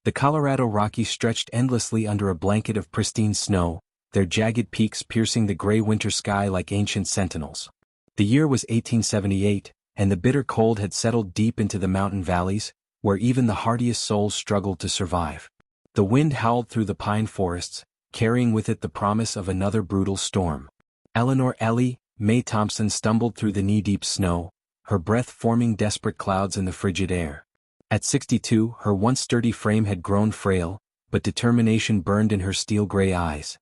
The Colorado Rockies stretched endlessly under a blanket of pristine snow, their jagged peaks piercing the gray winter sky like ancient sentinels. The year was 1878, and the bitter cold had settled deep into the mountain valleys, where even the hardiest souls struggled to survive. The wind howled through the pine forests, carrying with it the promise of another brutal storm. Eleanor Ellie Mae Thompson stumbled through the knee-deep snow, her breath forming desperate clouds in the frigid air. At 62, her once sturdy frame had grown frail, but determination burned in her steel-gray eyes.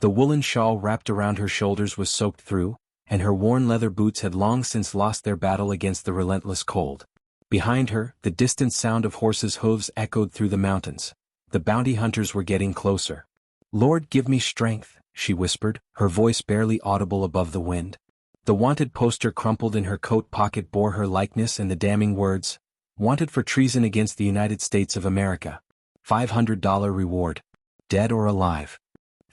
The woolen shawl wrapped around her shoulders was soaked through, and her worn leather boots had long since lost their battle against the relentless cold. Behind her, the distant sound of horses' hooves echoed through the mountains. The bounty hunters were getting closer. "Lord, give me strength," she whispered, her voice barely audible above the wind. The wanted poster crumpled in her coat pocket bore her likeness and the damning words, "Wanted for treason against the United States of America. $500 reward. Dead or alive."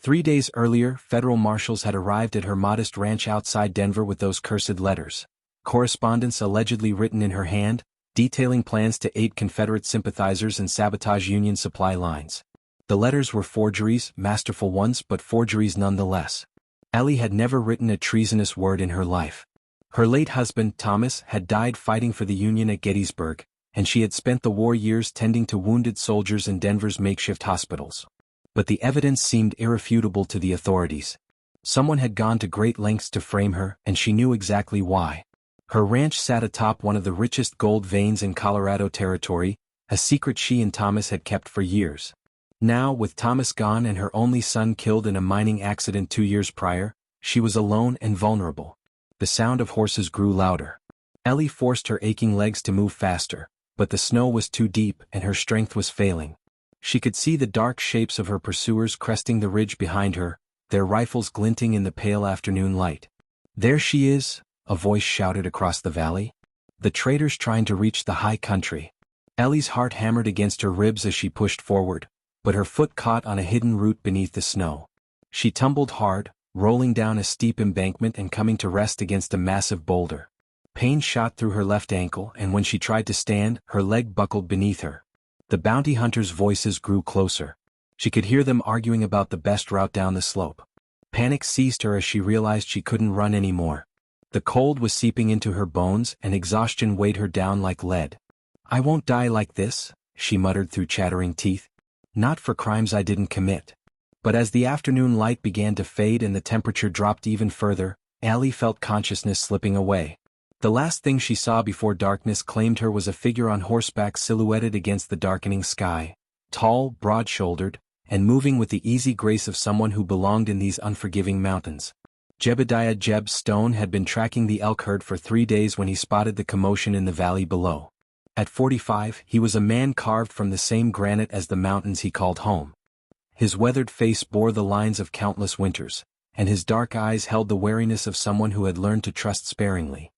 3 days earlier, federal marshals had arrived at her modest ranch outside Denver with those cursed letters. Correspondence allegedly written in her hand, detailing plans to aid Confederate sympathizers and sabotage Union supply lines. The letters were forgeries, masterful ones, but forgeries nonetheless. Ellie had never written a treasonous word in her life. Her late husband, Thomas, had died fighting for the Union at Gettysburg, and she had spent the war years tending to wounded soldiers in Denver's makeshift hospitals. But the evidence seemed irrefutable to the authorities. Someone had gone to great lengths to frame her, and she knew exactly why. Her ranch sat atop one of the richest gold veins in Colorado Territory, a secret she and Thomas had kept for years. Now, with Thomas gone and her only son killed in a mining accident 2 years prior, she was alone and vulnerable. The sound of horses grew louder. Ellie forced her aching legs to move faster, but the snow was too deep and her strength was failing. She could see the dark shapes of her pursuers cresting the ridge behind her, their rifles glinting in the pale afternoon light. "There she is," a voice shouted across the valley. "The traitor's trying to reach the high country." Ellie's heart hammered against her ribs as she pushed forward, but her foot caught on a hidden root beneath the snow. She tumbled hard, rolling down a steep embankment and coming to rest against a massive boulder. Pain shot through her left ankle, and when she tried to stand, her leg buckled beneath her. The bounty hunters' voices grew closer. She could hear them arguing about the best route down the slope. Panic seized her as she realized she couldn't run anymore. The cold was seeping into her bones and exhaustion weighed her down like lead. "I won't die like this," she muttered through chattering teeth. "Not for crimes I didn't commit." But as the afternoon light began to fade and the temperature dropped even further, Ellie felt consciousness slipping away. The last thing she saw before darkness claimed her was a figure on horseback silhouetted against the darkening sky, tall, broad-shouldered, and moving with the easy grace of someone who belonged in these unforgiving mountains. Jebediah Jeb Stone had been tracking the elk herd for 3 days when he spotted the commotion in the valley below. At 45, he was a man carved from the same granite as the mountains he called home. His weathered face bore the lines of countless winters, and his dark eyes held the wariness of someone who had learned to trust sparingly.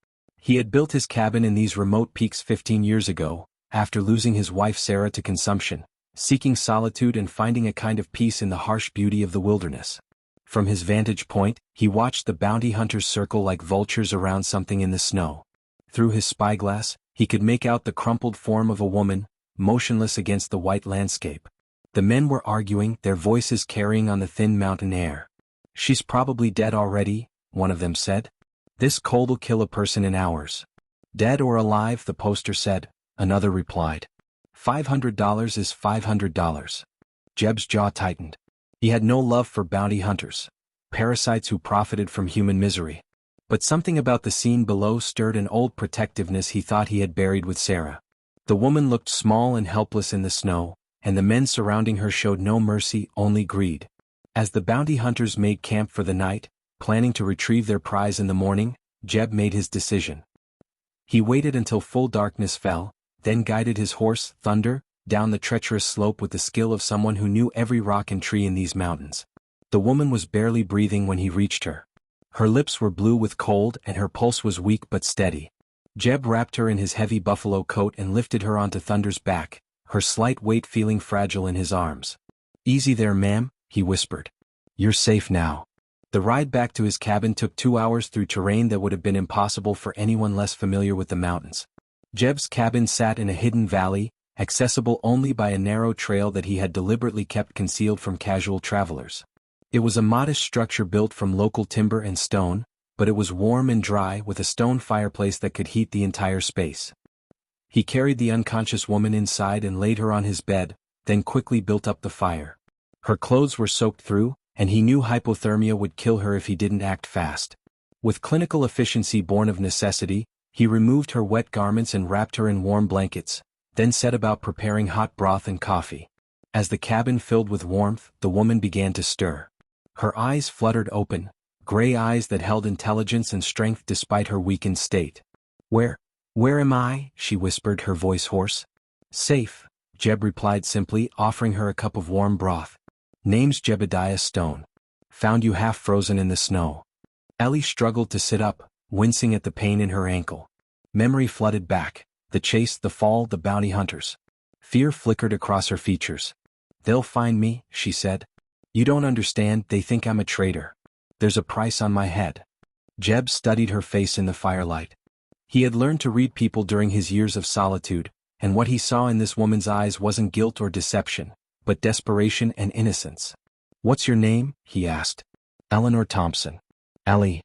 He had built his cabin in these remote peaks 15 years ago, after losing his wife Sarah to consumption, seeking solitude and finding a kind of peace in the harsh beauty of the wilderness. From his vantage point, he watched the bounty hunters circle like vultures around something in the snow. Through his spyglass, he could make out the crumpled form of a woman, motionless against the white landscape. The men were arguing, their voices carrying on the thin mountain air. "She's probably dead already," one of them said. "This cold'll kill a person in hours." "Dead or alive," the poster said, another replied. $500 is $500. Jeb's jaw tightened. He had no love for bounty hunters, parasites who profited from human misery. But something about the scene below stirred an old protectiveness he thought he had buried with Sarah. The woman looked small and helpless in the snow, and the men surrounding her showed no mercy, only greed. As the bounty hunters made camp for the night, planning to retrieve their prize in the morning, Jeb made his decision. He waited until full darkness fell, then guided his horse, Thunder, down the treacherous slope with the skill of someone who knew every rock and tree in these mountains. The woman was barely breathing when he reached her. Her lips were blue with cold and her pulse was weak but steady. Jeb wrapped her in his heavy buffalo coat and lifted her onto Thunder's back, her slight weight feeling fragile in his arms. "Easy there, ma'am," he whispered. "You're safe now." The ride back to his cabin took 2 hours through terrain that would have been impossible for anyone less familiar with the mountains. Jeb's cabin sat in a hidden valley, accessible only by a narrow trail that he had deliberately kept concealed from casual travelers. It was a modest structure built from local timber and stone, but it was warm and dry with a stone fireplace that could heat the entire space. He carried the unconscious woman inside and laid her on his bed, then quickly built up the fire. Her clothes were soaked through, and he knew hypothermia would kill her if he didn't act fast. With clinical efficiency born of necessity, he removed her wet garments and wrapped her in warm blankets, then set about preparing hot broth and coffee. As the cabin filled with warmth, the woman began to stir. Her eyes fluttered open, gray eyes that held intelligence and strength despite her weakened state. Where am I?" she whispered, her voice hoarse. "Safe," Jeb replied simply, offering her a cup of warm broth. "Name's Jebediah Stone. Found you half frozen in the snow." Ellie struggled to sit up, wincing at the pain in her ankle. Memory flooded back, the chase, the fall, the bounty hunters. Fear flickered across her features. "They'll find me," she said. "You don't understand, they think I'm a traitor. There's a price on my head." Jeb studied her face in the firelight. He had learned to read people during his years of solitude, and what he saw in this woman's eyes wasn't guilt or deception, but desperation and innocence. "What's your name?" he asked. "Eleanor Thompson." "Ellie."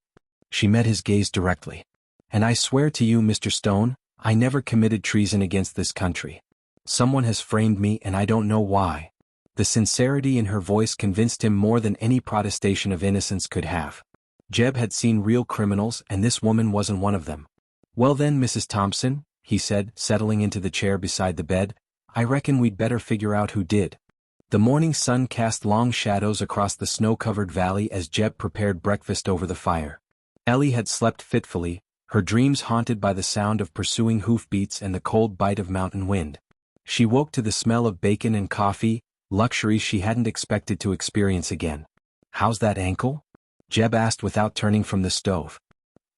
She met his gaze directly. "And I swear to you, Mr. Stone, I never committed treason against this country. Someone has framed me and I don't know why." The sincerity in her voice convinced him more than any protestation of innocence could have. Jeb had seen real criminals and this woman wasn't one of them. "Well then, Mrs. Thompson," he said, settling into the chair beside the bed, "I reckon we'd better figure out who did." The morning sun cast long shadows across the snow-covered valley as Jeb prepared breakfast over the fire. Ellie had slept fitfully, her dreams haunted by the sound of pursuing hoofbeats and the cold bite of mountain wind. She woke to the smell of bacon and coffee, luxuries she hadn't expected to experience again. "How's that ankle?" Jeb asked without turning from the stove.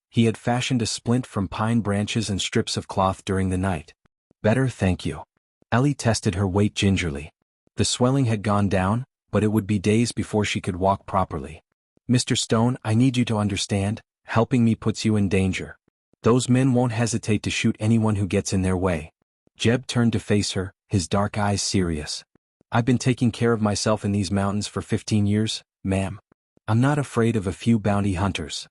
He had fashioned a splint from pine branches and strips of cloth during the night. "Better, thank you." Ellie tested her weight gingerly. The swelling had gone down, but it would be days before she could walk properly. "Mr. Stone, I need you to understand, helping me puts you in danger. Those men won't hesitate to shoot anyone who gets in their way." Jeb turned to face her, his dark eyes serious. "I've been taking care of myself in these mountains for 15 years, ma'am. I'm not afraid of a few bounty hunters."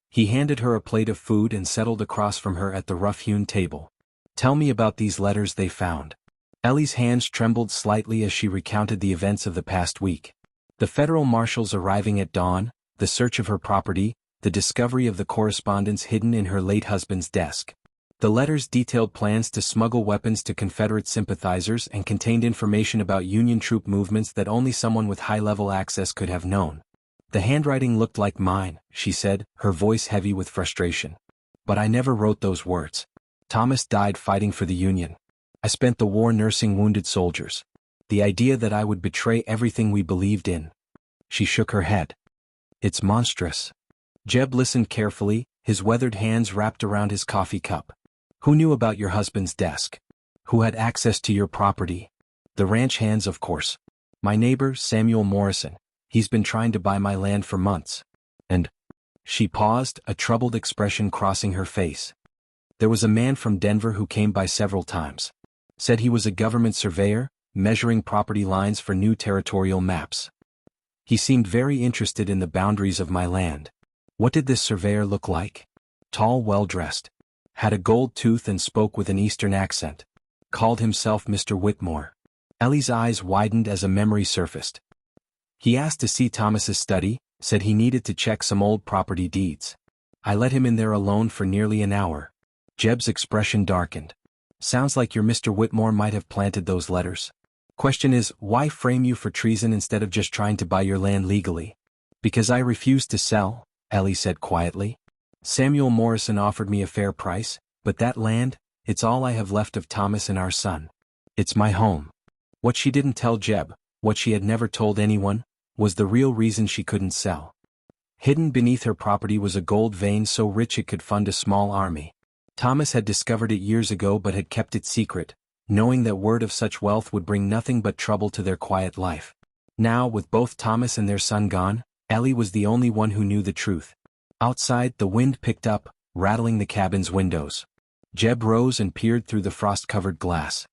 He handed her a plate of food and settled across from her at the rough-hewn table. "Tell me about these letters they found." Ellie's hands trembled slightly as she recounted the events of the past week. The federal marshals arriving at dawn, the search of her property, the discovery of the correspondence hidden in her late husband's desk. The letters detailed plans to smuggle weapons to Confederate sympathizers and contained information about Union troop movements that only someone with high-level access could have known. "The handwriting looked like mine," she said, her voice heavy with frustration. "But I never wrote those words. Thomas died fighting for the Union. I spent the war nursing wounded soldiers. The idea that I would betray everything we believed in." She shook her head. "It's monstrous." Jeb listened carefully, his weathered hands wrapped around his coffee cup. "Who knew about your husband's desk? Who had access to your property?" "The ranch hands, of course. My neighbor, Samuel Morrison. He's been trying to buy my land for months. And..." She paused, a troubled expression crossing her face. "There was a man from Denver who came by several times. Said he was a government surveyor, measuring property lines for new territorial maps. He seemed very interested in the boundaries of my land." "What did this surveyor look like?" "Tall, well-dressed. Had a gold tooth and spoke with an Eastern accent. Called himself Mr. Whitmore." Ellie's eyes widened as a memory surfaced. "He asked to see Thomas's study, said he needed to check some old property deeds. I let him in there alone for nearly an hour." Jeb's expression darkened. "Sounds like your Mr. Whitmore might have planted those letters. Question is, why frame you for treason instead of just trying to buy your land legally?" "Because I refused to sell," Ellie said quietly. "Samuel Morrison offered me a fair price, but that land, it's all I have left of Thomas and our son. It's my home." What she didn't tell Jeb, what she had never told anyone, was the real reason she couldn't sell. Hidden beneath her property was a gold vein so rich it could fund a small army. Thomas had discovered it years ago but had kept it secret, knowing that word of such wealth would bring nothing but trouble to their quiet life. Now, with both Thomas and their son gone, Ellie was the only one who knew the truth. Outside, the wind picked up, rattling the cabin's windows. Jeb rose and peered through the frost-covered glass.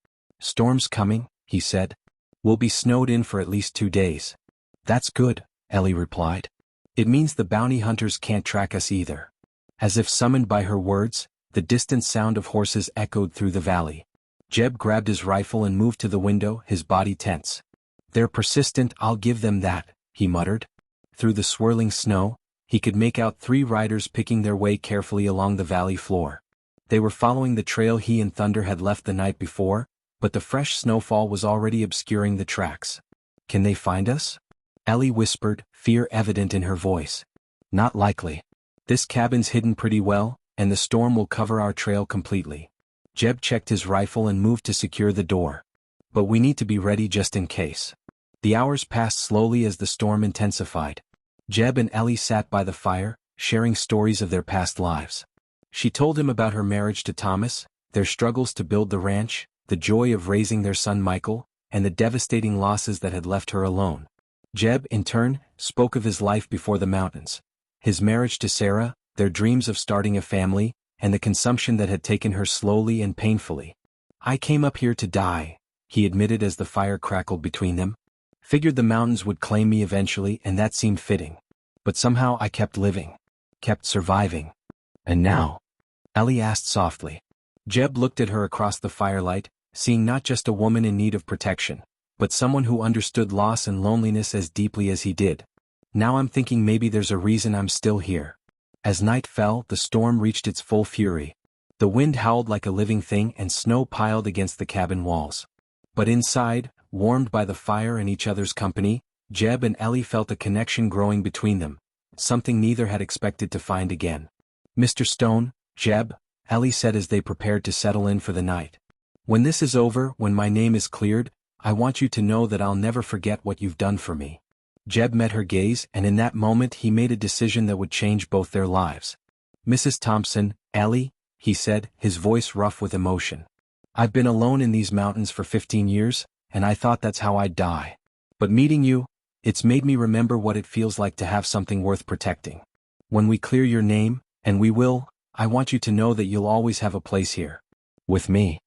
Storm's coming, he said. We'll be snowed in for at least 2 days. That's good, Ellie replied. It means the bounty hunters can't track us either. As if summoned by her words, the distant sound of horses echoed through the valley. Jeb grabbed his rifle and moved to the window, his body tense. They're persistent, I'll give them that, he muttered. Through the swirling snow, he could make out 3 riders picking their way carefully along the valley floor. They were following the trail he and Thunder had left the night before, but the fresh snowfall was already obscuring the tracks. Can they find us? Ellie whispered, fear evident in her voice. Not likely. This cabin's hidden pretty well, and the storm will cover our trail completely. Jeb checked his rifle and moved to secure the door. But we need to be ready just in case. The hours passed slowly as the storm intensified. Jeb and Ellie sat by the fire, sharing stories of their past lives. She told him about her marriage to Thomas, their struggles to build the ranch, the joy of raising their son Michael, and the devastating losses that had left her alone. Jeb, in turn, spoke of his life before the mountains. His marriage to Sarah, their dreams of starting a family, and the consumption that had taken her slowly and painfully. I came up here to die, he admitted as the fire crackled between them. Figured the mountains would claim me eventually, and that seemed fitting. But somehow I kept living. Kept surviving. And now? Ellie asked softly. Jeb looked at her across the firelight, seeing not just a woman in need of protection, but someone who understood loss and loneliness as deeply as he did. Now I'm thinking maybe there's a reason I'm still here. As night fell, the storm reached its full fury. The wind howled like a living thing and snow piled against the cabin walls. But inside, warmed by the fire and each other's company, Jeb and Ellie felt a connection growing between them, something neither had expected to find again. Mr. Stone, Jeb, Ellie said as they prepared to settle in for the night. When this is over, when my name is cleared, I want you to know that I'll never forget what you've done for me. Jeb met her gaze, and in that moment he made a decision that would change both their lives. Mrs. Thompson, Ellie, he said, his voice rough with emotion. I've been alone in these mountains for 15 years, and I thought that's how I'd die. But meeting you, it's made me remember what it feels like to have something worth protecting. When we clear your name, and we will, I want you to know that you'll always have a place here. With me.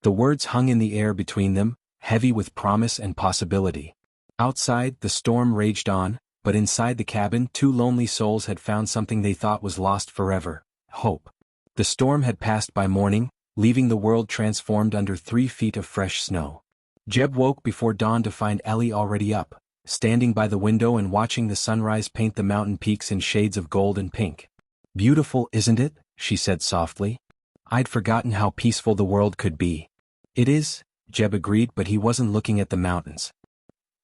The words hung in the air between them, heavy with promise and possibility. Outside, the storm raged on, but inside the cabin 2 lonely souls had found something they thought was lost forever: hope. The storm had passed by morning, leaving the world transformed under 3 feet of fresh snow. Jeb woke before dawn to find Ellie already up, standing by the window and watching the sunrise paint the mountain peaks in shades of gold and pink. Beautiful, isn't it? She said softly. I'd forgotten how peaceful the world could be. It is, Jeb agreed, but he wasn't looking at the mountains.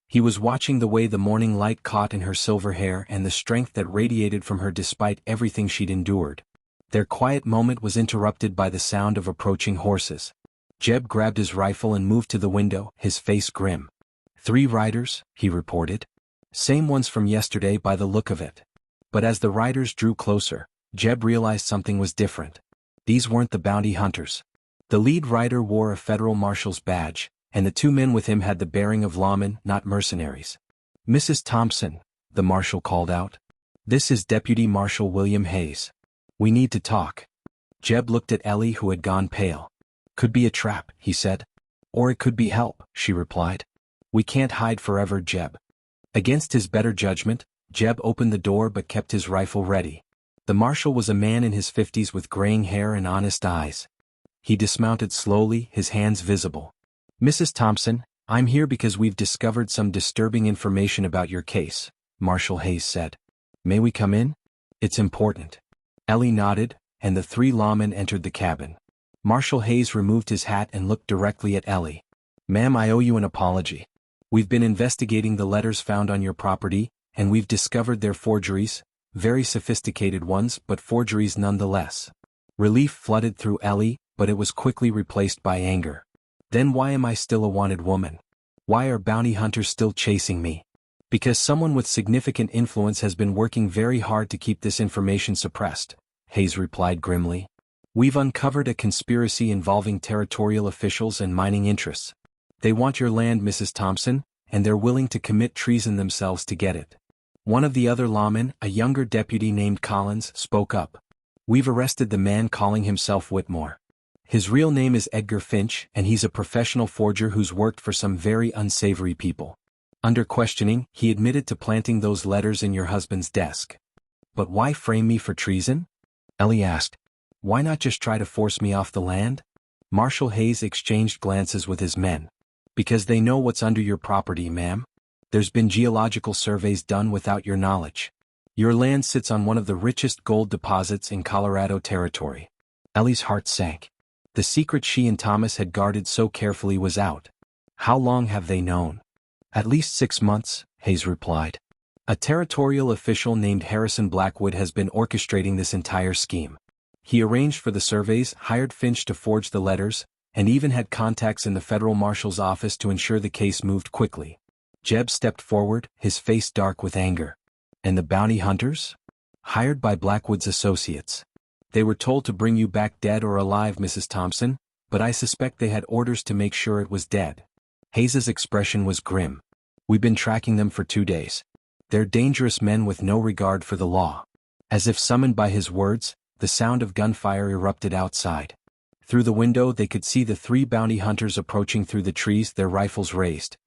He was watching the way the morning light caught in her silver hair and the strength that radiated from her despite everything she'd endured. Their quiet moment was interrupted by the sound of approaching horses. Jeb grabbed his rifle and moved to the window, his face grim. 3 riders, he reported. Same ones from yesterday by the look of it. But as the riders drew closer, Jeb realized something was different. These weren't the bounty hunters. The lead rider wore a federal marshal's badge, and the 2 men with him had the bearing of lawmen, not mercenaries. Mrs. Thompson, the marshal called out. This is Deputy Marshal William Hayes. We need to talk. Jeb looked at Ellie, who had gone pale. Could be a trap, he said. Or it could be help, she replied. We can't hide forever, Jeb. Against his better judgment, Jeb opened the door but kept his rifle ready. The marshal was a man in his 50s with graying hair and honest eyes. He dismounted slowly, his hands visible. Mrs. Thompson, I'm here because we've discovered some disturbing information about your case, Marshal Hayes said. May we come in? It's important. Ellie nodded, and the 3 lawmen entered the cabin. Marshal Hayes removed his hat and looked directly at Ellie. Ma'am, I owe you an apology. We've been investigating the letters found on your property, and we've discovered their forgeries, very sophisticated ones, but forgeries nonetheless. Relief flooded through Ellie, but it was quickly replaced by anger. Then why am I still a wanted woman? Why are bounty hunters still chasing me? Because someone with significant influence has been working very hard to keep this information suppressed, Hayes replied grimly. We've uncovered a conspiracy involving territorial officials and mining interests. They want your land, Mrs. Thompson, and they're willing to commit treason themselves to get it. One of the other lawmen, a younger deputy named Collins, spoke up. We've arrested the man calling himself Whitmore. His real name is Edgar Finch, and he's a professional forger who's worked for some very unsavory people. Under questioning, he admitted to planting those letters in your husband's desk. But why frame me for treason? Ellie asked. Why not just try to force me off the land? Marshal Hayes exchanged glances with his men. Because they know what's under your property, ma'am. There's been geological surveys done without your knowledge. Your land sits on one of the richest gold deposits in Colorado Territory. Ellie's heart sank. The secret she and Thomas had guarded so carefully was out. How long have they known? At least 6 months, Hayes replied. A territorial official named Harrison Blackwood has been orchestrating this entire scheme. He arranged for the surveys, hired Finch to forge the letters, and even had contacts in the federal marshal's office to ensure the case moved quickly. Jeb stepped forward, his face dark with anger. And the bounty hunters? Hired by Blackwood's associates. They were told to bring you back dead or alive, Mrs. Thompson, but I suspect they had orders to make sure it was dead. Hayes's expression was grim. We've been tracking them for 2 days. They're dangerous men with no regard for the law. As if summoned by his words, the sound of gunfire erupted outside. Through the window they could see the 3 bounty hunters approaching through the trees, their rifles raised.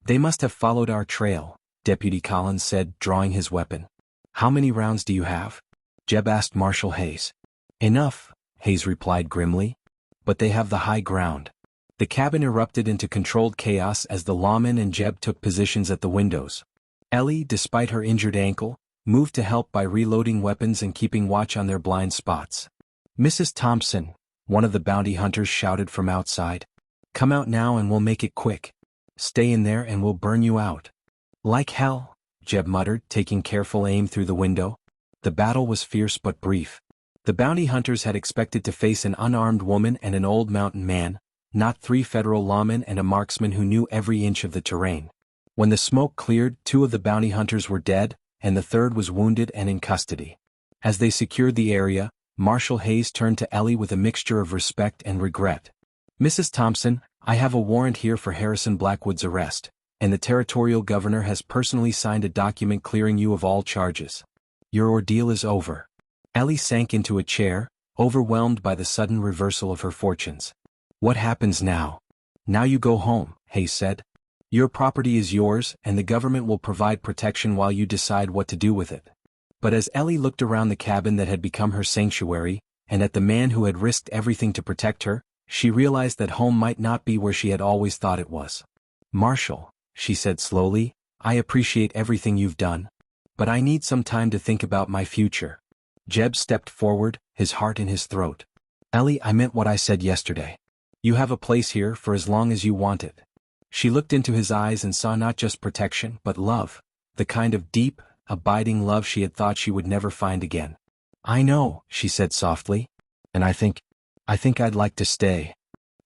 They must have followed our trail, Deputy Collins said, drawing his weapon. How many rounds do you have? Jeb asked Marshal Hayes. Enough, Hayes replied grimly. But they have the high ground. The cabin erupted into controlled chaos as the lawman and Jeb took positions at the windows. Ellie, despite her injured ankle, moved to help by reloading weapons and keeping watch on their blind spots. Mrs. Thompson, one of the bounty hunters shouted from outside. Come out now and we'll make it quick. Stay in there and we'll burn you out. Like hell, Jeb muttered, taking careful aim through the window. The battle was fierce but brief. The bounty hunters had expected to face an unarmed woman and an old mountain man, not 3 federal lawmen and a marksman who knew every inch of the terrain. When the smoke cleared, 2 of the bounty hunters were dead, and the 3rd was wounded and in custody. As they secured the area, Marshal Hayes turned to Ellie with a mixture of respect and regret. Mrs. Thompson, I have a warrant here for Harrison Blackwood's arrest, and the territorial governor has personally signed a document clearing you of all charges. Your ordeal is over. Ellie sank into a chair, overwhelmed by the sudden reversal of her fortunes. What happens now? Now you go home, Hayes said. Your property is yours and the government will provide protection while you decide what to do with it. But as Ellie looked around the cabin that had become her sanctuary, and at the man who had risked everything to protect her, she realized that home might not be where she had always thought it was. Marshal, she said slowly, I appreciate everything you've done. But I need some time to think about my future. Jeb stepped forward, his heart in his throat. Ellie, I meant what I said yesterday. You have a place here for as long as you want it. She looked into his eyes and saw not just protection but love, the kind of deep, abiding love she had thought she would never find again. I know, she said softly. And I think I'd like to stay.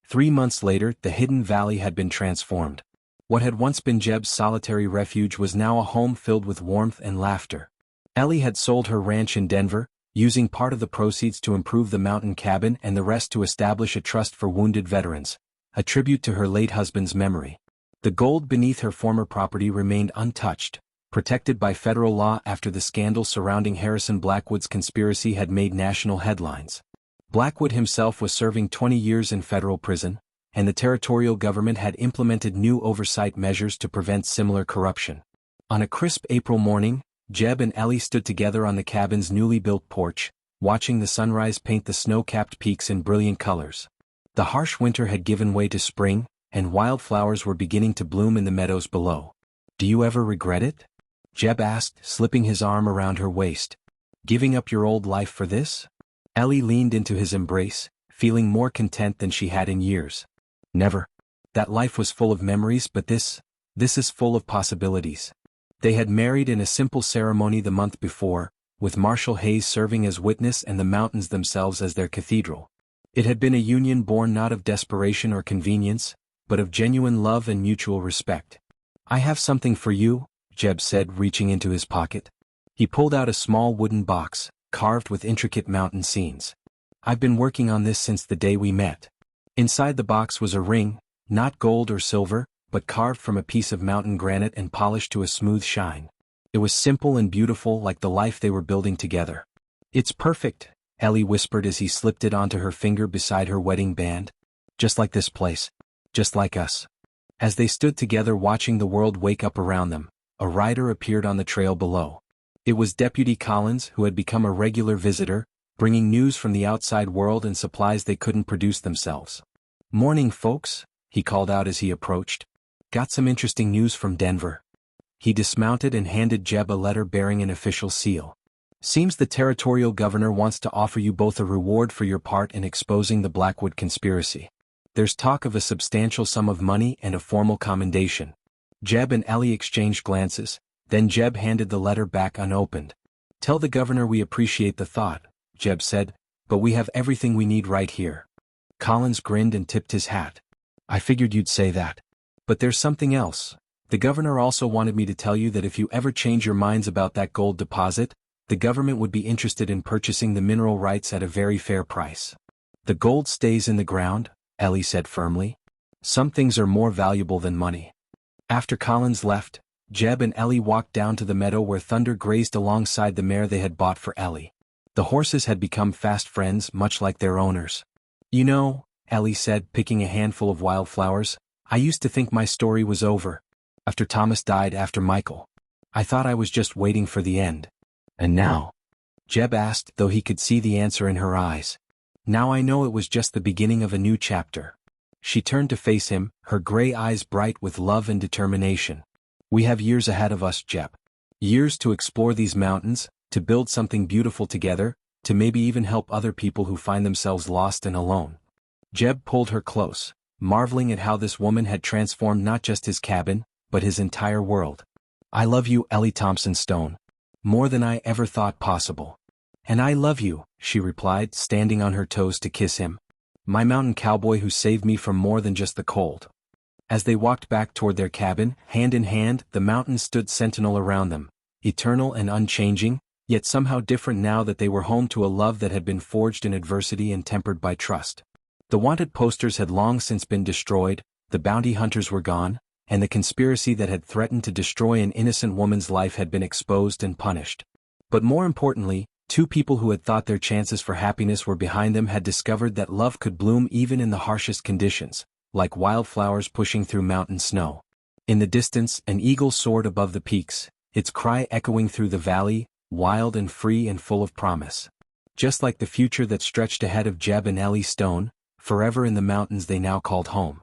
3 months later, the hidden valley had been transformed. What had once been Jeb's solitary refuge was now a home filled with warmth and laughter. Ellie had sold her ranch in Denver, using part of the proceeds to improve the mountain cabin and the rest to establish a trust for wounded veterans, a tribute to her late husband's memory. The gold beneath her former property remained untouched, protected by federal law after the scandal surrounding Harrison Blackwood's conspiracy had made national headlines. Blackwood himself was serving 20 years in federal prison, and the territorial government had implemented new oversight measures to prevent similar corruption. On a crisp April morning, Jeb and Ellie stood together on the cabin's newly built porch, watching the sunrise paint the snow-capped peaks in brilliant colors. The harsh winter had given way to spring, and wildflowers were beginning to bloom in the meadows below. Do you ever regret it? Jeb asked, slipping his arm around her waist. Giving up your old life for this? Ellie leaned into his embrace, feeling more content than she had in years. Never. That life was full of memories, but this is full of possibilities. They had married in a simple ceremony the month before, with Marshal Hayes serving as witness and the mountains themselves as their cathedral. It had been a union born not of desperation or convenience, but of genuine love and mutual respect. I have something for you, Jeb said, reaching into his pocket. He pulled out a small wooden box, carved with intricate mountain scenes. I've been working on this since the day we met. Inside the box was a ring, not gold or silver, but carved from a piece of mountain granite and polished to a smooth shine. It was simple and beautiful, like the life they were building together. It's perfect, Ellie whispered as he slipped it onto her finger beside her wedding band. Just like this place. Just like us. As they stood together watching the world wake up around them, a rider appeared on the trail below. It was Deputy Collins, who had become a regular visitor, bringing news from the outside world and supplies they couldn't produce themselves. "Morning, folks," he called out as he approached. "Got some interesting news from Denver." He dismounted and handed Jeb a letter bearing an official seal. "Seems the territorial governor wants to offer you both a reward for your part in exposing the Blackwood conspiracy. There's talk of a substantial sum of money and a formal commendation." Jeb and Ellie exchanged glances, then Jeb handed the letter back unopened. "Tell the governor we appreciate the thought," Jeb said, "but we have everything we need right here." Collins grinned and tipped his hat. "I figured you'd say that. But there's something else. The governor also wanted me to tell you that if you ever change your minds about that gold deposit, the government would be interested in purchasing the mineral rights at a very fair price." "The gold stays in the ground," Ellie said firmly. "Some things are more valuable than money." After Collins left, Jeb and Ellie walked down to the meadow where Thunder grazed alongside the mare they had bought for Ellie. The horses had become fast friends, much like their owners. "You know," Ellie said, picking a handful of wildflowers, "I used to think my story was over. After Thomas died after Michael. I thought I was just waiting for the end. And now?" Jeb asked, though he could see the answer in her eyes. "Now I know it was just the beginning of a new chapter." She turned to face him, her gray eyes bright with love and determination. "We have years ahead of us, Jeb. Years to explore these mountains, to build something beautiful together, to maybe even help other people who find themselves lost and alone." Jeb pulled her close, marveling at how this woman had transformed not just his cabin, but his entire world. "I love you, Ellie Thompson Stone. More than I ever thought possible." "And I love you," she replied, standing on her toes to kiss him. "My mountain cowboy who saved me from more than just the cold." As they walked back toward their cabin, hand in hand, the mountains stood sentinel around them, eternal and unchanging, yet somehow different now that they were home to a love that had been forged in adversity and tempered by trust. The wanted posters had long since been destroyed, the bounty hunters were gone, and the conspiracy that had threatened to destroy an innocent woman's life had been exposed and punished. But more importantly, two people who had thought their chances for happiness were behind them had discovered that love could bloom even in the harshest conditions, like wildflowers pushing through mountain snow. In the distance, an eagle soared above the peaks, its cry echoing through the valley, wild and free and full of promise. Just like the future that stretched ahead of Jeb and Ellie Stone, forever in the mountains they now called home.